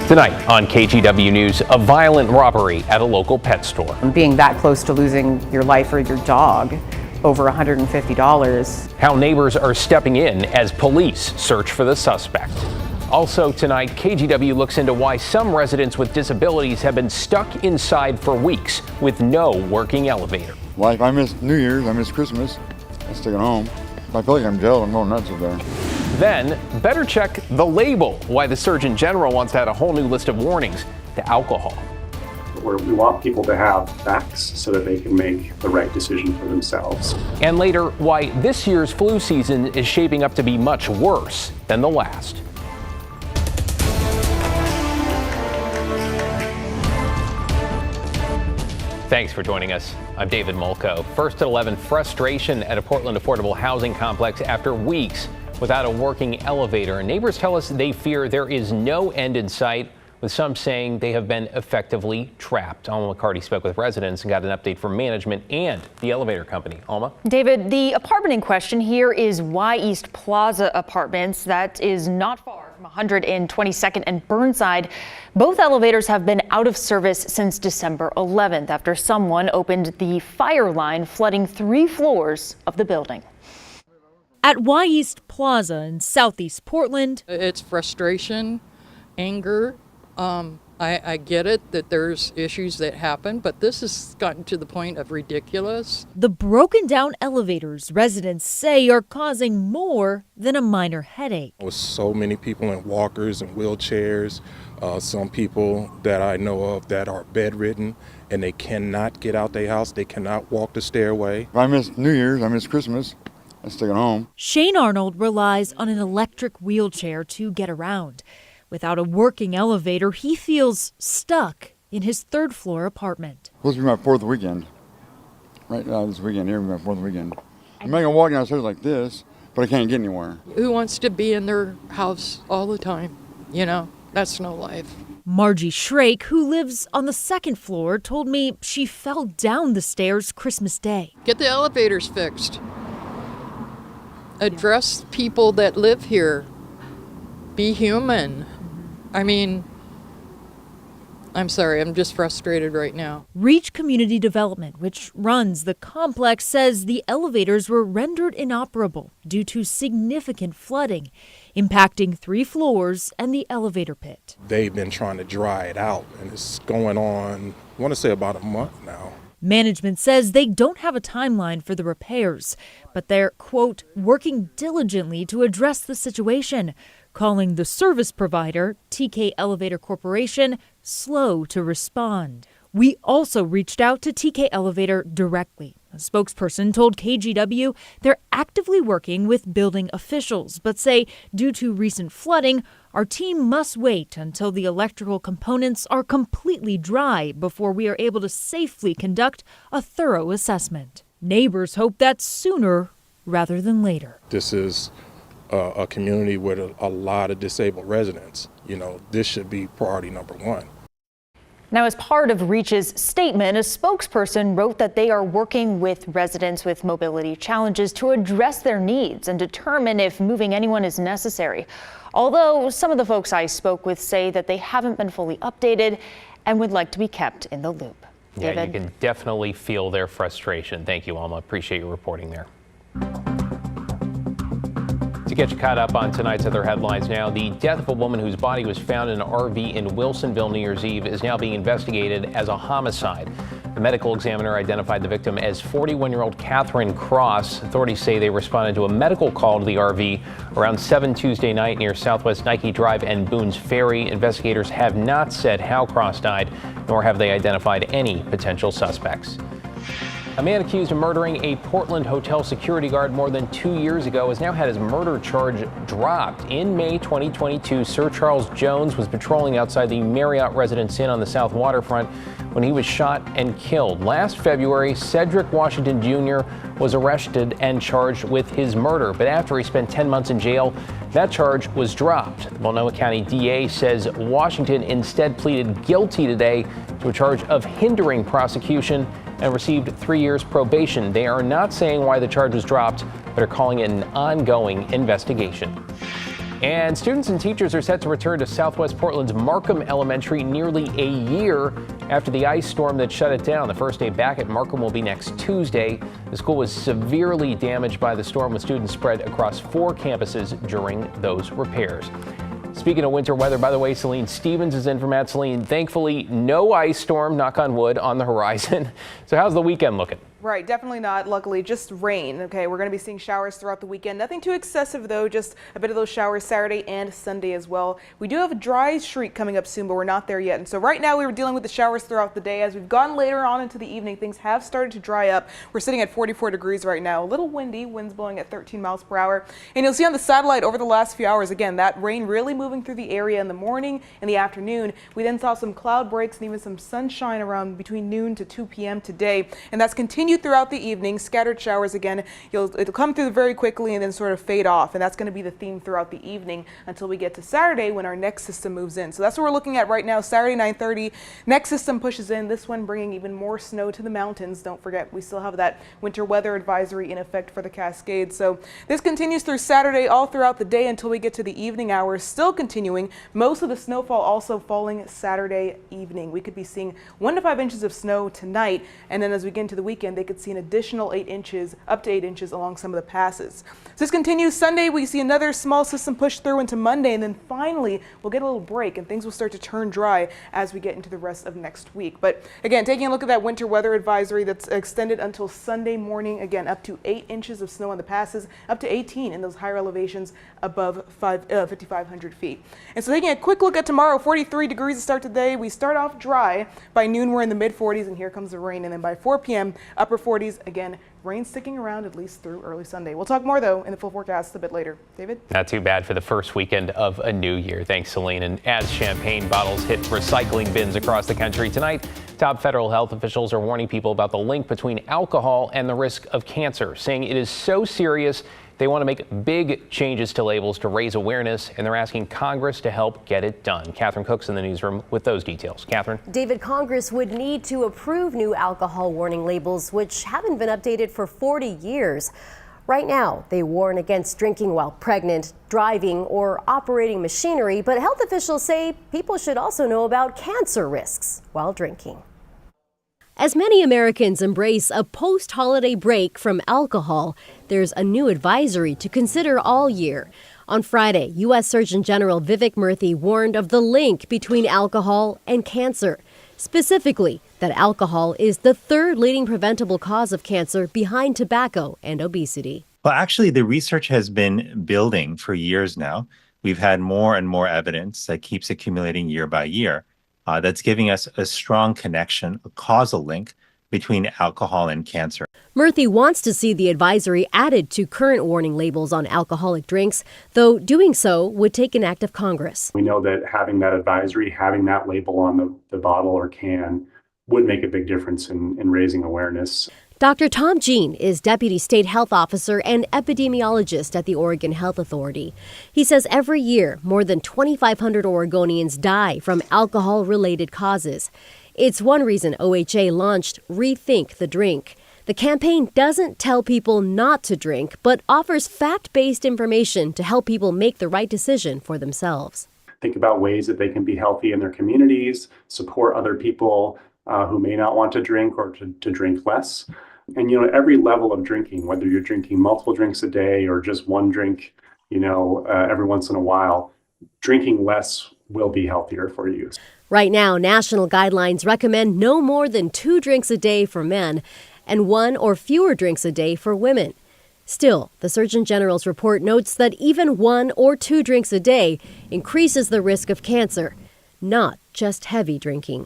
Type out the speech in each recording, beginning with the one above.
Tonight on KGW News, a violent robbery at a local pet store. Being that close to losing your life or your dog, over $150. How neighbors are stepping in as police search for the suspect. Also tonight, KGW looks into why some residents with disabilities have been stuck inside for weeks with no working elevator. Life, I miss New Year's, I miss Christmas. I'm sticking home. If I feel like I'm jailed, I'm going nuts up there. Then, better check the label, why the Surgeon General wants to add a whole new list of warnings to alcohol. Where we want people to have facts so that they can make the right decision for themselves. And later, why this year's flu season is shaping up to be much worse than the last. Thanks for joining us. I'm David Mulco. First at 11, frustration at a Portland affordable housing complex after weeks without a working elevator. Neighbors tell us they fear there is no end in sight, with some saying they have been effectively trapped. Alma McCarty spoke with residents and got an update from management and the elevator company. Alma? David, the apartment in question here is Y East Plaza Apartments. That is not far from 122nd and Burnside. Both elevators have been out of service since December 11th after someone opened the fire line, flooding 3 floors of the building. At Y East Plaza in Southeast Portland, it's frustration, anger. I get it that there's issues that happen, but this has gotten to the point of ridiculous. The broken down elevators residents say are causing more than a minor headache. With so many people in walkers and wheelchairs, some people that I know of that are bedridden and they cannot get out their house, they cannot walk the stairway. If I miss New Year's, I miss Christmas. I'm sticking home. Shane Arnold relies on an electric wheelchair to get around. Without a working elevator, he feels stuck in his 3rd floor apartment. Supposed to be my 4th weekend. Right now, this weekend here, will be my 4th weekend. I'm making a walk downstairs like this, but I can't get anywhere. Who wants to be in their house all the time? You know, that's no life. Margie Shrake, who lives on the 2nd floor, told me she fell down the stairs Christmas Day. Get the elevators fixed. Address people that live here. Be human. I mean, I'm sorry, I'm just frustrated right now. Reach Community Development, which runs the complex, says the elevators were rendered inoperable due to significant flooding, impacting 3 floors and the elevator pit. They've been trying to dry it out, and it's going on, I want to say about a month now. Management says they don't have a timeline for the repairs, but they're, quote, working diligently to address the situation, calling the service provider, TK Elevator Corporation, slow to respond. We also reached out to TK Elevator directly. A spokesperson told KGW they're actively working with building officials, but say due to recent flooding, our team must wait until the electrical components are completely dry before we are able to safely conduct a thorough assessment. Neighbors hope that's sooner rather than later. This is a community with a lot of disabled residents. You know, this should be priority number 1. Now, as part of Reach's statement, a spokesperson wrote that they are working with residents with mobility challenges to address their needs and determine if moving anyone is necessary. Although some of the folks I spoke with say that they haven't been fully updated and would like to be kept in the loop. Yeah, David? you can definitely feel their frustration. Thank you, Alma. Appreciate your reporting there. To get you caught up on tonight's other headlines now, the death of a woman whose body was found in an RV in Wilsonville New Year's Eve is now being investigated as a homicide. The medical examiner identified the victim as 41-year-old Catherine Cross. Authorities say they responded to a medical call to the RV around 7 Tuesday night near Southwest Nike Drive and Boone's Ferry. Investigators have not said how Cross died, nor have they identified any potential suspects. A man accused of murdering a Portland hotel security guard more than 2 years ago has now had his murder charge dropped. In May 2022, Sir Charles Jones was patrolling outside the Marriott Residence Inn on the South Waterfront when he was shot and killed. Last February, Cedric Washington Jr. was arrested and charged with his murder, but after he spent 10 months in jail, that charge was dropped. The Multnomah County DA says Washington instead pleaded guilty today to a charge of hindering prosecution and received 3 years probation. They are not saying why the charge was dropped, but are calling it an ongoing investigation. And students and teachers are set to return to Southwest Portland's Markham Elementary nearly a year after the ice storm that shut it down. The first day back at Markham will be next Tuesday. The school was severely damaged by the storm, with students spread across 4 campuses during those repairs. Speaking of winter weather, by the way, Celine Stevens is in for Matt. Celine, thankfully no ice storm, knock on wood, on the horizon. So how's the weekend looking? Right, definitely not. Luckily, just rain. Okay, we're going to be seeing showers throughout the weekend. Nothing too excessive, though, just a bit of those showers Saturday and Sunday as well. We do have a dry streak coming up soon, but we're not there yet. And so right now we were dealing with the showers throughout the day. As we've gone later on into the evening, things have started to dry up. We're sitting at 44 degrees right now. A little windy, winds blowing at 13 miles per hour. And you'll see on the satellite over the last few hours, again, that rain really moving through the area in the morning and the afternoon. We then saw some cloud breaks and even some sunshine around between noon to 2 p.m. today. And that's continued throughout the evening. Scattered showers again. It'll come through very quickly and then sort of fade off, and that's going to be the theme throughout the evening until we get to Saturday when our next system moves in. So that's what we're looking at right now. Saturday 9:30, next system pushes in. This one bringing even more snow to the mountains. Don't forget, we still have that winter weather advisory in effect for the Cascades. So this continues through Saturday all throughout the day until we get to the evening hours. Still continuing. Most of the snowfall also falling Saturday evening. We could be seeing 1 to 5 inches of snow tonight, and then as we get into the weekend, they could see an additional 8 inches, up to 8 inches along some of the passes. So this continues Sunday. We see another small system push through into Monday, and then finally we'll get a little break and things will start to turn dry as we get into the rest of next week. But again, taking a look at that winter weather advisory that's extended until Sunday morning, again, up to 8 inches of snow on the passes, up to 18 in those higher elevations above 5,500 feet. And so taking a quick look at tomorrow, 43 degrees to start today. We start off dry. By noon, we're in the mid 40s, and here comes the rain. And then by 4 p.m., upper 40s. Again, rain sticking around at least through early Sunday. We'll talk more, though, in the full forecast a bit later. David? Not too bad for the first weekend of a new year. Thanks, Celine. And as champagne bottles hit recycling bins across the country tonight, top federal health officials are warning people about the link between alcohol and the risk of cancer, saying it is so serious they want to make big changes to labels to raise awareness, and they're asking Congress to help get it done. Catherine Cook's in the newsroom with those details. Catherine? David, Congress would need to approve new alcohol warning labels, which haven't been updated for 40 years. Right now, they warn against drinking while pregnant, driving, or operating machinery, but health officials say people should also know about cancer risks while drinking. As many Americans embrace a post-holiday break from alcohol, there's a new advisory to consider all year. On Friday, U.S. Surgeon General Vivek Murthy warned of the link between alcohol and cancer. Specifically, that alcohol is the third leading preventable cause of cancer behind tobacco and obesity. Well, actually, the research has been building for years now. We've had more and more evidence that keeps accumulating year by year. That's giving us a strong connection, a causal link between alcohol and cancer. Murthy wants to see the advisory added to current warning labels on alcoholic drinks, though doing so would take an act of Congress. We know that having that advisory, having that label on the bottle or can would make a big difference in raising awareness. Dr. Tom Jean is Deputy State Health Officer and epidemiologist at the Oregon Health Authority. He says every year, more than 2,500 Oregonians die from alcohol-related causes. It's one reason OHA launched Rethink the Drink. The campaign doesn't tell people not to drink, but offers fact-based information to help people make the right decision for themselves. Think about ways that they can be healthy in their communities, support other people who may not want to drink or to drink less. And, every level of drinking, whether you're drinking multiple drinks a day or just one drink, every once in a while, drinking less will be healthier for you. Right now, national guidelines recommend no more than 2 drinks a day for men and 1 or fewer drinks a day for women. Still, the Surgeon General's report notes that even 1 or 2 drinks a day increases the risk of cancer, not just heavy drinking.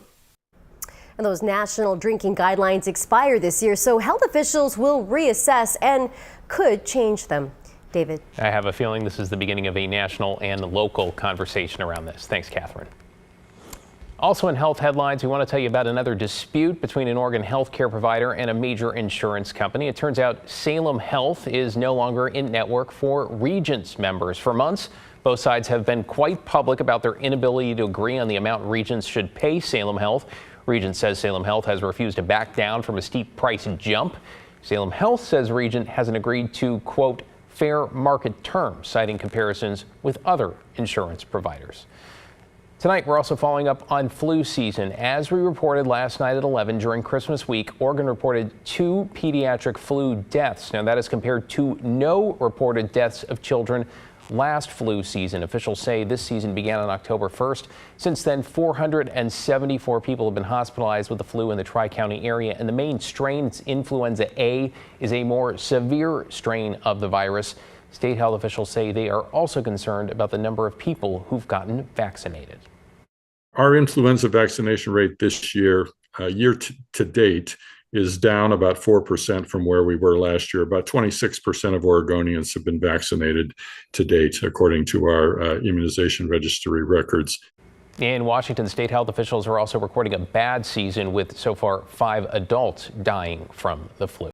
And those national drinking guidelines expire this year, so health officials will reassess and could change them. David? I have a feeling this is the beginning of a national and local conversation around this. Thanks, Catherine. Also in health headlines, we want to tell you about another dispute between an Oregon healthcare provider and a major insurance company. It turns out Salem Health is no longer in network for Regence members. For months, both sides have been quite public about their inability to agree on the amount Regence should pay Salem Health. Regence says Salem Health has refused to back down from a steep price jump. Salem Health says Regence hasn't agreed to, quote, fair market terms, citing comparisons with other insurance providers. Tonight, we're also following up on flu season. As we reported last night at 11 during Christmas week, Oregon reported 2 pediatric flu deaths. Now, that is compared to no reported deaths of children last flu season. Officials say this season began on October 1st. Since then, 474 people have been hospitalized with the flu in the Tri-County area, and the main strain, influenza A, is a more severe strain of the virus. State health officials say they are also concerned about the number of people who've gotten vaccinated. Our influenza vaccination rate this year, to date, is down about 4% from where we were last year. About 26% of Oregonians have been vaccinated to date, according to our immunization registry records. In Washington, state health officials are also recording a bad season with so far 5 adults dying from the flu.